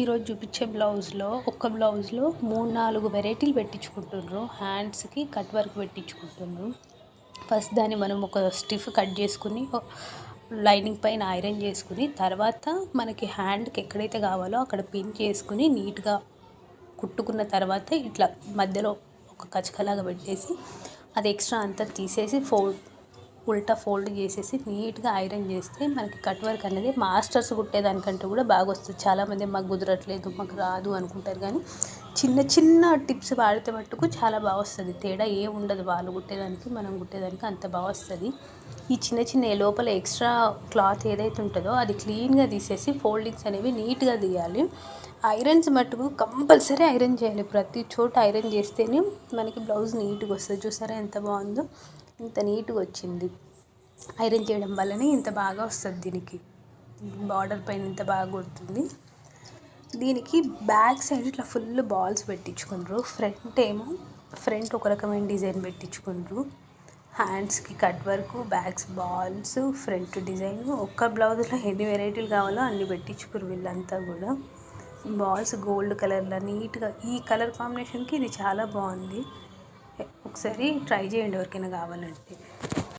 ఈరోజు చూపించే బ్లౌజ్లో బ్లౌజ్లో 3-4 వెరైటీలు పెట్టించుకుంటున్నారు. హ్యాండ్స్కి కట్ వర్క్ పెట్టించుకుంటున్నారు. ఫస్ట్ దాన్ని మనం ఒక స్టిఫ్ కట్ చేసుకుని లైనింగ్ పైన ఐరన్ చేసుకుని, తర్వాత మనకి హ్యాండ్కి ఎక్కడైతే కావాలో అక్కడ పిన్ చేసుకుని నీట్గా కుట్టుకున్న తర్వాత ఇట్లా మధ్యలో ఒక కచకలాగా పెట్టేసి అది ఎక్స్ట్రా అంతా తీసేసి ఉల్టా ఫోల్డ్ చేసేసి నీట్గా ఐరన్ చేస్తే మనకి కట్ వర్క్ అనేది మాస్టర్స్ కుట్టేదానికంటే కూడా బాగా వస్తుంది. చాలామంది మాకు కుదరట్లేదు, మాకు రాదు అనుకుంటారు, కానీ చిన్న చిన్న టిప్స్ వాడితే మట్టుకు చాలా బాగా వస్తుంది. తేడా ఏం ఉండదు, వాళ్ళు కుట్టేదానికి మనం కుట్టేదానికి అంత బాగా వస్తుంది. ఈ చిన్న చిన్న లోపల ఎక్స్ట్రా క్లాత్ ఏదైతే ఉంటుందో అది క్లీన్గా తీసేసి ఫోల్డింగ్స్ అనేవి నీట్గా తీయాలి. ఐరన్స్ మట్టుకు కంపల్సరీ ఐరన్ చేయాలి. ప్రతి చోట ఐరన్ చేస్తేనే మనకి బ్లౌజ్ నీట్గా వస్తుంది. చూసారా ఎంత బాగుందో, ఇంత నీట్గా వచ్చింది. ఐరన్ చేయడం వల్లనే ఇంత బాగా వస్తుంది. దీనికి బార్డర్ పైన ఇంత బాగా కొడుతుంది. దీనికి బ్యాక్ సైడ్ ఇట్లా ఫుల్ బాల్స్ పెట్టించుకుంటారు. ఫ్రంట్ ఒక రకమైన డిజైన్ పెట్టించుకుంటారు. హ్యాండ్స్కి cut work, backs balls, front design. ఒక్క బ్లౌజ్లో ఎన్ని వెరైటీలు కావాలో అన్ని పెట్టించుకురు వీళ్ళంతా కూడా. బాల్స్ గోల్డ్ కలర్లో నీట్గా, ఈ కలర్ కాంబినేషన్కి ఇది చాలా బాగుంది. ఒకసారి ట్రై చేయండి ఎవరికైనా కావాలంటే.